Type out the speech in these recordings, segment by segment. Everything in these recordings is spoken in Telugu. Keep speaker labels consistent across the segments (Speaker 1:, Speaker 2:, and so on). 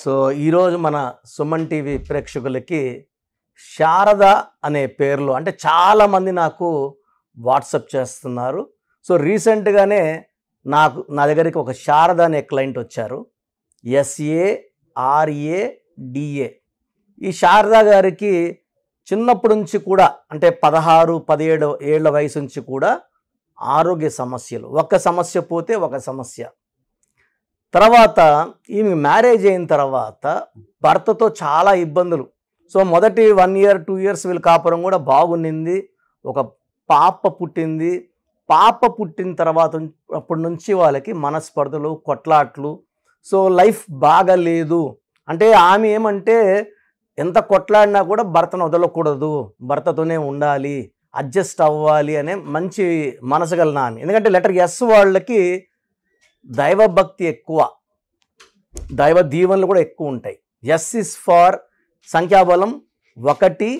Speaker 1: సో ఈరోజు మన సుమన్ టీవీ ప్రేక్షకులకి శారద అనే పేర్లు అంటే చాలామంది నాకు వాట్సాప్ చేస్తున్నారు. సో రీసెంట్గానే నా దగ్గరికి ఒక శారద అనే క్లయింట్ వచ్చారు. SARADA. ఈ శారద గారికి చిన్నప్పటి నుంచి కూడా అంటే 16-17 ఏళ్ల వయసు నుంచి కూడా ఆరోగ్య సమస్యలు, ఒక సమస్య పోతే ఒక సమస్య. తర్వాత ఈమె మ్యారేజ్ అయిన తర్వాత భర్తతో చాలా ఇబ్బందులు. సో మొదటి 1 year 2 years వీళ్ళ కాపురం కూడా బాగుండింది. ఒక పాప పుట్టింది. పాప పుట్టిన తర్వాత అప్పటి నుంచి వాళ్ళకి మనస్పర్ధలు, కొట్లాట్లు. సో లైఫ్ బాగాలేదు. అంటే ఆమె ఏమంటే ఎంత కొట్లాడినా కూడా భర్తను వదలకూడదు, భర్తతోనే ఉండాలి, అడ్జస్ట్ అవ్వాలి అనే మంచి మనసు గల ఆమె. ఎందుకంటే లెటర్ ఎస్ వాళ్ళకి దైవభక్తి ఎక్కువ, దైవ దీవెనలు కూడా ఎక్కువ ఉంటాయి. ఎస్ ఇస్ ఫార్ సంఖ్యాబలం 1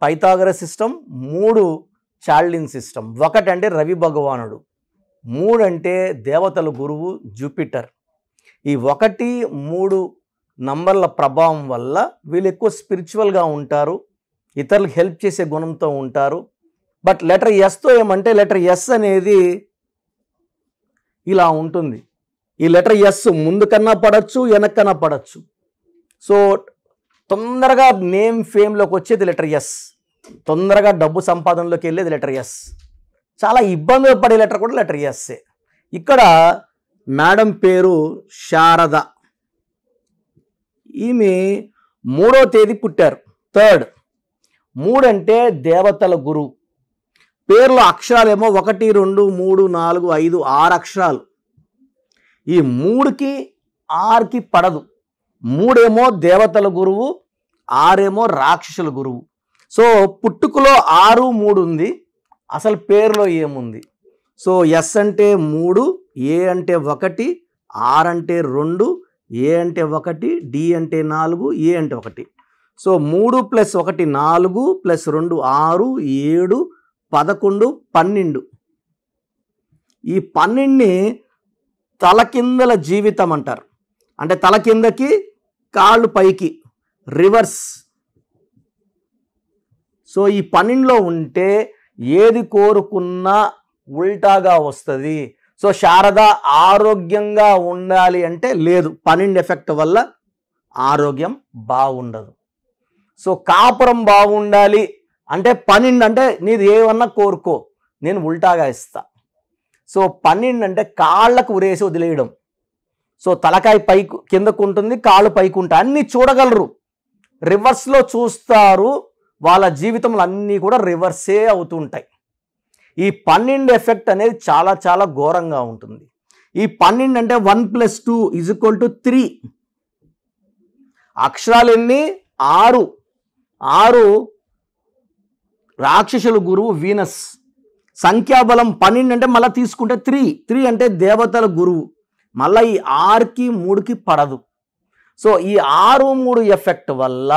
Speaker 1: పైథాగరస్ సిస్టమ్, 3 చార్లిన్ సిస్టమ్. 1 అంటే రవి భగవానుడు, 3 అంటే దేవతల గురువు జూపిటర్. ఈ 1, 3 నంబర్ల ప్రభావం వల్ల వీళ్ళు ఎక్కువ స్పిరిచువల్గా ఉంటారు, ఇతరులకు హెల్ప్ చేసే గుణంతో ఉంటారు. బట్ లెటర్ ఎస్తో ఏమంటే లెటర్ ఎస్ అనేది ఇలా ఉంటుంది. ఈ లెటర్ ఎస్ ముందు కన్నా పడచ్చు, వెనక్కన్నా పడచ్చు. సో తొందరగా నేమ్ ఫేమ్లోకి వచ్చేది లెటర్ ఎస్, తొందరగా డబ్బు సంపాదనలోకి వెళ్ళేది లెటర్ ఎస్. చాలా ఇబ్బందులు పడే లెటర్ కూడా లెటర్ ఎస్సే. ఇక్కడ మేడం పేరు శారద. ఈమె 3వ తేదీ పుట్టారు, 3rd. 3 అంటే దేవతల గురువు. పేర్లో అక్షరాలేమో 1 2 3 4 5 6 అక్షరాలు. ఈ 3కి 6కి పడదు. 3 ఏమో దేవతల గురువు, 6 ఏమో రాక్షసుల గురువు. సో పుట్టుకలో 6 3 ఉంది, అసలు పేరులో ఏముంది? సో ఎస్ అంటే 3, ఏ అంటే 1, ఆర్ అంటే 2, ఏ అంటే 1, డి అంటే 4, ఏ అంటే 1. సో 3 + 1 4 + 2 6 7 11 12. ఈ 12ని తలకిందల జీవితం అంటారు. అంటే తల కిందకి కాళ్ళు పైకి, రివర్స్. సో ఈ 12లో ఉంటే ఏది కోరుకున్నా ఉల్టాగా వస్తుంది. సో శారద ఆరోగ్యంగా ఉండాలి అంటే లేదు, 12 ఎఫెక్ట్ వల్ల ఆరోగ్యం బాగుండదు. సో కాపురం బాగుండాలి అంటే 12 అంటే నీది ఏమన్నా కోరుకో, నేను ఉల్టాగా ఇస్తా. సో 12 అంటే కాళ్ళకు ఉరేసి వదిలేయడం. సో తలకాయ పైకి కిందకు ఉంటుంది, కాళ్ళు పైకి ఉంటాయి, అన్నీ చూడగలరు, రివర్స్లో చూస్తారు. వాళ్ళ జీవితంలో అన్నీ కూడా రివర్సే అవుతుంటాయి. ఈ 12 ఎఫెక్ట్ అనేది చాలా చాలా ఘోరంగా ఉంటుంది. ఈ 12 అంటే 1 + 2 = 3. అక్షరాలు ఎన్ని? 6. 6 రాక్షసుల గురువు వీనస్. సంఖ్యాబలం 12 అంటే మళ్ళీ తీసుకుంటే 3 అంటే దేవతల గురువు. మళ్ళీ ఈ 6కి 3కి పడదు. సో ఈ 6 3 ఎఫెక్ట్ వల్ల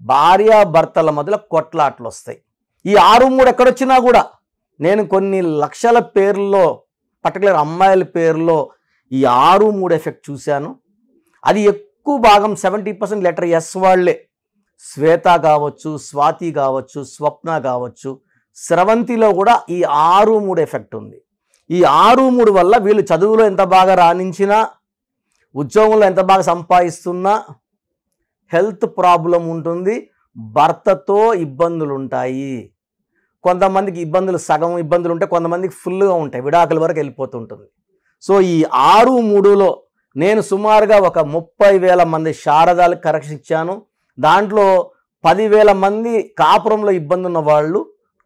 Speaker 1: భార్యాభర్తల మధ్యలో కొట్లాట్లు వస్తాయి. ఈ 6 3 ఎక్కడొచ్చినా కూడా నేను కొన్ని లక్షల పేర్లలో, పర్టికులర్ అమ్మాయిల పేర్లో ఈ 6 3 ఎఫెక్ట్ చూశాను. అది ఎక్కువ భాగం 70% లెటర్ ఎస్ వాళ్ళే. శ్వేత కావచ్చు, స్వాతి కావచ్చు, స్వప్న కావచ్చు, స్రవంతిలో కూడా ఈ 6 3 ఎఫెక్ట్ ఉంది. ఈ 6 3 వల్ల వీళ్ళు చదువులో ఎంత బాగా రాణించినా, ఉద్యోగంలో ఎంత బాగా సంపాదిస్తున్నా హెల్త్ ప్రాబ్లం ఉంటుంది, భర్తతో ఇబ్బందులు ఉంటాయి. కొంతమందికి ఇబ్బందులు సగం ఇబ్బందులు ఉంటాయి, కొంతమందికి ఫుల్గా ఉంటాయి, విడాకుల వరకు వెళ్ళిపోతుంటుంది. సో ఈ 6 3లో నేను సుమారుగా ఒక 30,000 మంది శారదాలకు కరెక్షన్ ఇచ్చాను. దాంట్లో 10,000 మంది కాపురంలో ఇబ్బంది ఉన్న వాళ్ళు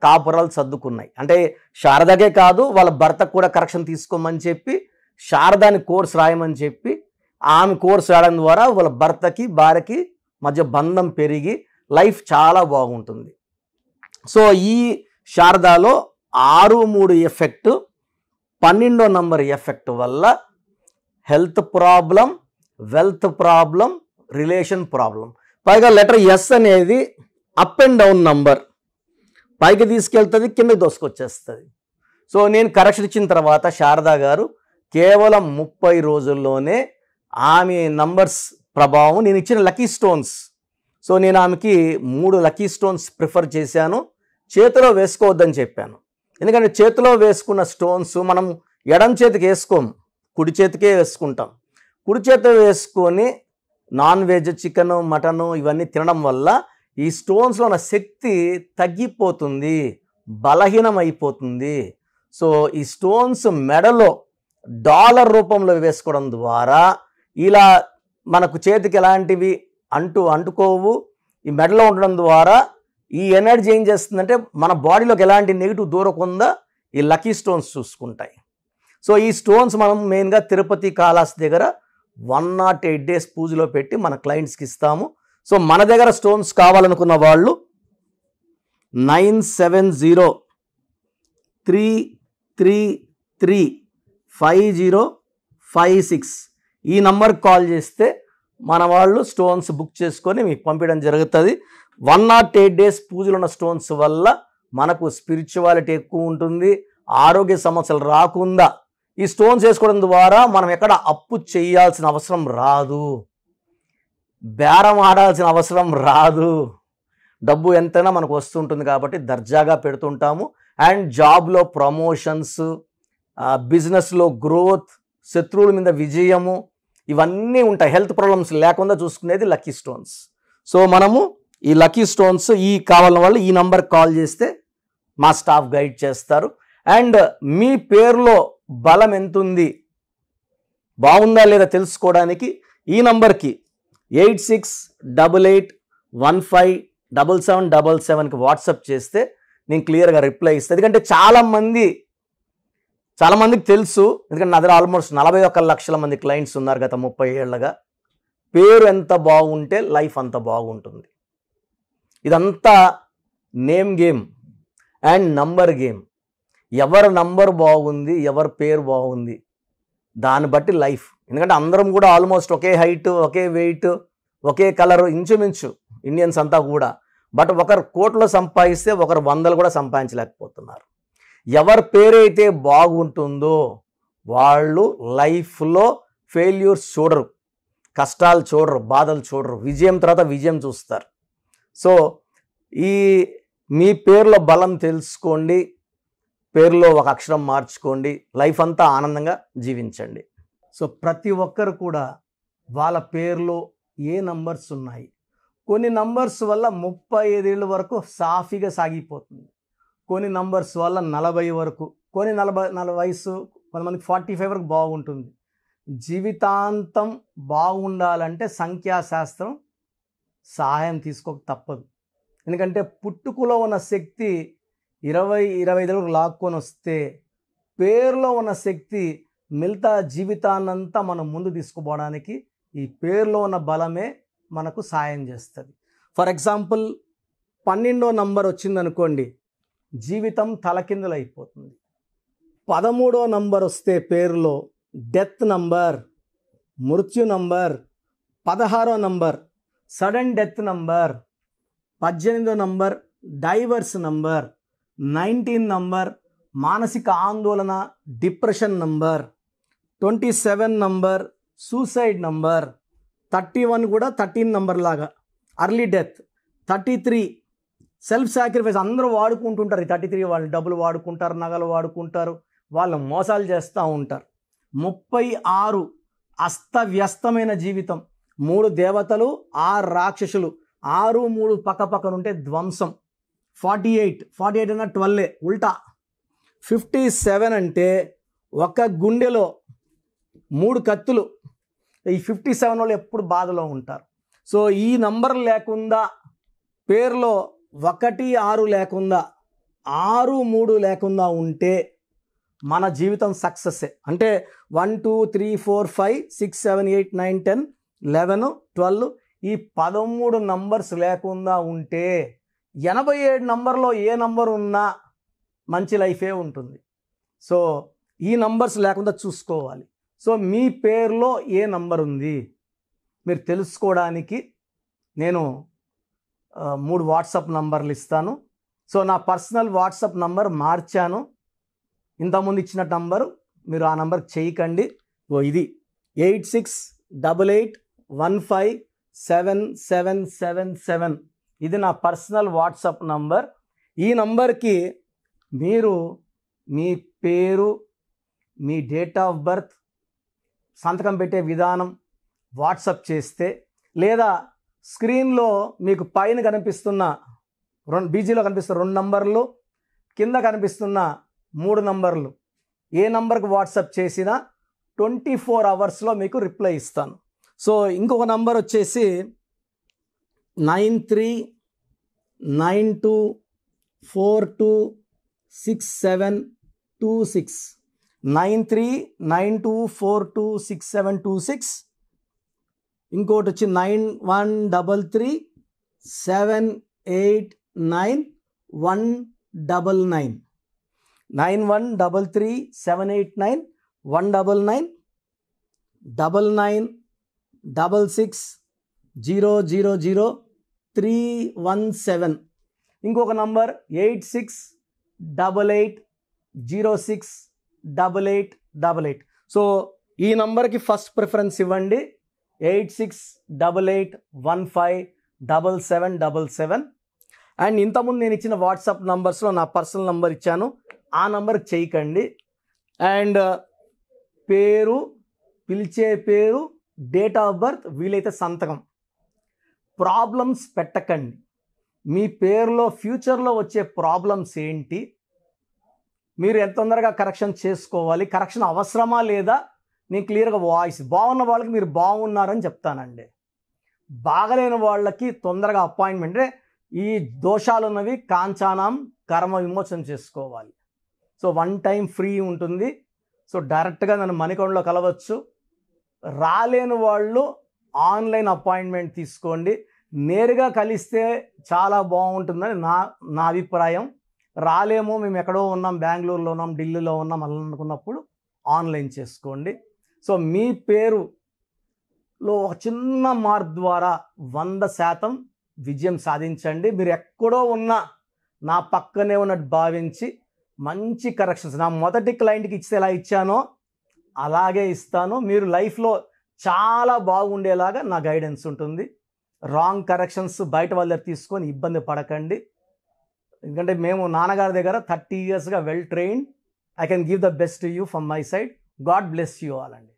Speaker 1: కాపురాలు సర్దుకున్నాయి. అంటే శారదకే కాదు, వాళ్ళ భర్తకు కూడా కరెక్షన్ తీసుకోమని చెప్పి, శారదాని కోర్స్ రాయమని చెప్పి, ఆమె కోర్స్ రాయడం ద్వారా వాళ్ళ భర్తకి భార్యకి మధ్య బంధం పెరిగి లైఫ్ చాలా బాగుంటుంది. సో ఈ శారదాలో 6 3 ఎఫెక్ట్, 12వ నంబర్ ఎఫెక్ట్ వల్ల health problem, wealth problem, relation problem. పైగా లెటర్ ఎస్ అనేది అప్ అండ్ డౌన్ నంబర్, పైకి తీసుకెళ్తుంది, కిందకి దోసుకొచ్చేస్తుంది. సో నేను కరెక్షన్ ఇచ్చిన తర్వాత శారదా గారు కేవలం 30 రోజుల్లోనే ఆమె నంబర్స్ ప్రభావం. నేను ఇచ్చిన లక్కీ స్టోన్స్, సో నేను ఆమెకి 3 లక్కీ స్టోన్స్ ప్రిఫర్ చేశాను. చేతిలో వేసుకోవద్దని చెప్పాను. ఎందుకంటే చేతిలో వేసుకున్న స్టోన్స్ మనం ఎడం చేతికి వేసుకోము, కుడి చేతికే వేసుకుంటాం. కుడి చేతి వేసుకొని నాన్ వెజ్, చికెన్, మటను ఇవన్నీ తినడం వల్ల ఈ స్టోన్స్లో ఉన్న శక్తి తగ్గిపోతుంది, బలహీనం అయిపోతుంది. సో ఈ స్టోన్స్ మెడలో డాలర్ రూపంలో వేసుకోవడం ద్వారా ఇలా మనకు చేతికి ఎలాంటివి అంటుకోవు. ఈ మెడలో ఉండడం ద్వారా ఈ ఎనర్జీ ఏం చేస్తుందంటే మన బాడీలోకి ఎలాంటి నెగిటివ్ దూరకుండా ఈ లక్కీ స్టోన్స్ చూసుకుంటాయి. సో ఈ స్టోన్స్ మనం మెయిన్గా తిరుపతి కాళహస్తి దగ్గర 108 days పూజలో పెట్టి మన క్లయింట్స్కి ఇస్తాము. సో మన దగ్గర స్టోన్స్ కావాలనుకున్న వాళ్ళు 9703335056 ఈ నంబర్కి కాల్ చేస్తే మన వాళ్ళు స్టోన్స్ బుక్ చేసుకొని మీకు పంపించడం జరుగుతుంది. 108 days పూజలు ఉన్న స్టోన్స్ వల్ల మనకు స్పిరిచువాలిటీ ఎక్కువ ఉంటుంది, ఆరోగ్య సమస్యలు రాకుండా ఈ స్టోన్స్ వేసుకోవడం ద్వారా మనం ఎక్కడ అప్పు చేయాల్సిన అవసరం రాదు, బేరం ఆడాల్సిన అవసరం రాదు. డబ్బు ఎంతైనా మనకు వస్తుంటుంది కాబట్టి దర్జాగా పెడుతుంటాము. అండ్ జాబ్లో ప్రమోషన్స్, బిజినెస్లో గ్రోత్, శత్రువుల మీద విజయము ఇవన్నీ ఉంటాయి. హెల్త్ ప్రాబ్లమ్స్ లేకుండా చూసుకునేది లక్కీ స్టోన్స్. సో మనము ఈ లక్కీ స్టోన్స్ కావాలని వాళ్ళు ఈ నంబర్కి కాల్ చేస్తే మా స్టాఫ్ గైడ్ చేస్తారు. అండ్ మీ పేరులో బలం ఎంతుంది, బాగుందా లేదా తెలుసుకోవడానికి ఈ నంబర్కి 8688157777కి వాట్సాప్ చేస్తే నేను క్లియర్గా రిప్లై ఇస్తాను. ఎందుకంటే చాలామందికి తెలుసు, ఎందుకంటే నా దగ్గర ఆల్మోస్ట్ 41 లక్షల మంది క్లయింట్స్ ఉన్నారు గత 30 ఏళ్ళగా. పేరు ఎంత బాగుంటే లైఫ్ అంత బాగుంటుంది. ఇదంతా name game and number game. ఎవరి నంబర్ బాగుంది, ఎవరి పేరు బాగుంది దాన్ని బట్టి లైఫ్. ఎందుకంటే అందరం కూడా ఆల్మోస్ట్ ఒకే హైట్, ఒకే వెయిట్, ఒకే కలర్ ఇంచుమించు ఇండియన్స్ అంతా కూడా. బట్ ఒకరు కోట్లు సంపాదిస్తే ఒకరు 100 కూడా సంపాదించలేకపోతున్నారు. ఎవరి పేరైతే బాగుంటుందో వాళ్ళు లైఫ్లో ఫెయిల్యూర్స్ చూడరు, కష్టాలు చూడరు, బాధలు చూడరు, విజయం తర్వాత విజయం చూస్తారు. సో మీ పేరులో బలం తెలుసుకోండి, పేరులో ఒక అక్షరం మార్చుకోండి, లైఫ్ అంతా ఆనందంగా జీవించండి. సో ప్రతి ఒక్కరు కూడా వాళ్ళ పేరులో ఏ నంబర్స్ ఉన్నాయి, కొన్ని నంబర్స్ వల్ల 35 ఏళ్ళ వరకు సాఫీగా సాగిపోతుంది, కొన్ని నంబర్స్ వల్ల 40 వరకు, కొన్ని 40 వయసు, కొంతమందికి 45 వరకు బాగుంటుంది. జీవితాంతం బాగుండాలంటే సంఖ్యాశాస్త్రం సహాయం తీసుకోక తప్పదు. ఎందుకంటే పుట్టుకలో ఉన్న శక్తి 20-25 వరకు లాక్కొని వస్తే పేరులో ఉన్న శక్తి మిగతా జీవితాన్నంతా మనం ముందు తీసుకుపోవడానికి ఈ పేరులో ఉన్న బలమే మనకు సాయం చేస్తుంది. ఫర్ ఎగ్జాంపుల్ 12వ నంబర్ వచ్చిందనుకోండి, జీవితం తలకిందులు అయిపోతుంది. 13వ నంబర్ వస్తే పేరులో డెత్ నంబర్, మృత్యు నంబర్, 16వ నంబర్ సడన్ డెత్ నంబర్, 18వ నంబర్ డైవర్స్ నంబర్, 19 నంబర్ మానసిక ఆందోళన depression number, 27 number suicide number, 31 కూడా 13 నంబర్ లాగా అర్లీ డెత్, 33 సెల్ఫ్ సాక్రిఫైస్. అందరూ వాడుకుంటుంటారు ఈ 33 వాళ్ళు, డబ్బులు వాడుకుంటారు, నగలు వాడుకుంటారు, వాళ్ళు మోసాలు చేస్తూ ఉంటారు. 36 అస్తవ్యస్తమైన జీవితం, 3 దేవతలు 6 రాక్షసులు, 6 3 పక్కనుంటే ధ్వంసం. 48 అన్న 12 ఉల్టా. 57 అంటే ఒక గుండెలో 3 కత్తులు. ఈ 57 వాళ్ళు ఎప్పుడు బాధలో ఉంటారు. సో ఈ నంబర్ లేకుండా పేరులో 1 6 లేకుండా 6 3 లేకుండా ఉంటే మన జీవితం సక్సెస్సే. అంటే 1 2 3 4 5 6 7 8 9 10 11 12 ఈ 13 నంబర్స్ లేకుండా ఉంటే 87 నంబర్లో ఏ నంబర్ ఉన్నా మంచి లైఫే ఉంటుంది. సో ఈ నంబర్స్ లేకుండా చూసుకోవాలి. సో మీ పేరులో ఏ నంబర్ ఉంది మీరు తెలుసుకోవడానికి నేను 3 వాట్సాప్ నంబర్లు ఇస్తాను. సో నా పర్సనల్ వాట్సాప్ నంబర్ మార్చాను, ఇంతకుముందు ఇచ్చిన నంబరు మీరు ఆ నంబర్కి చేయకండి. ఇది 8688 98157777. ఇది నా పర్సనల్ వాట్సాప్ నంబర్. ఈ నంబర్కి మీరు మీ పేరు, మీ డేట్ ఆఫ్ బర్త్, సంతకం పెట్టే విధానం వాట్సాప్ చేస్తే, లేదా స్క్రీన్లో మీకు పైన కనిపిస్తున్న బీజీలో కనిపిస్తున్న 2 నంబర్లు, కింద కనిపిస్తున్న 3 నంబర్లు, ఏ నంబర్కి వాట్సాప్ చేసినా 24 అవర్స్లో మీకు రిప్లై ఇస్తాను. సో ఇంకొక నంబర్ వచ్చేసి 9392426726 9392426726. ఇంకోటి వచ్చి 9133789199 9133789199 9966000317. ఇంకొక నంబర్ 8688068888. సో ఈ నంబర్కి ఫస్ట్ ప్రిఫరెన్స్ ఇవ్వండి, 8688157777. అండ్ ఇంతకుముందు నేను ఇచ్చిన వాట్సాప్ నంబర్స్లో నా పర్సనల్ నంబర్ ఇచ్చాను, ఆ నంబర్కి చేయకండి. అండ్ పేరు, పిలిచే పేరు, డేట్ ఆఫ్ బర్త్, వీలైతే సంతకం. ప్రాబ్లమ్స్ పెట్టకండి. మీ పేరులో ఫ్యూచర్లో వచ్చే ప్రాబ్లమ్స్ ఏంటి, మీరు ఎంత తొందరగా కరెక్షన్ చేసుకోవాలి, కరెక్షన్ అవసరమా లేదా, నేను క్లియర్గా వాయిస్ బాగున్న వాళ్ళకి మీరు బాగున్నారని చెప్తానండి. బాగలేని వాళ్ళకి తొందరగా అపాయింట్మెంట్, ఈ దోషాలు ఉన్నవి కాంచానం కర్మ విమోచన చేసుకోవాలి. సో 1 టైం ఫ్రీ ఉంటుంది. సో డైరెక్ట్గా నన్ను మణికొండలో కలవచ్చు. రాలేని వాళ్ళు ఆన్లైన్ అపాయింట్మెంట్ తీసుకోండి. నేరుగా కలిస్తే చాలా బాగుంటుందని నా అభిప్రాయం. రాలేమో, మేము ఎక్కడో ఉన్నాం, బెంగళూరులో ఉన్నాం, ఢిల్లీలో ఉన్నాం అలా అనుకున్నప్పుడు ఆన్లైన్ చేసుకోండి. సో మీ పేరులో ఒక చిన్న మార్పు ద్వారా 100% విజయం సాధించండి. మీరు ఎక్కడో ఉన్నా నా పక్కనే ఉన్నట్టు భావించి మంచి కరెక్షన్స్ నా మొదటి క్లయింట్కి ఇస్తే ఎలా ఇచ్చానో అలాగే ఇస్తాను. మీరు లైఫ్లో చాలా బాగుండేలాగా నా గైడెన్స్ ఉంటుంది. రాంగ్ కరెక్షన్స్ బయట వాళ్ళ దగ్గర తీసుకొని ఇబ్బంది పడకండి. ఎందుకంటే మేము నాన్నగారి దగ్గర 30 yearsగా well trained. I can give the best to you from my side. God bless you all అండి.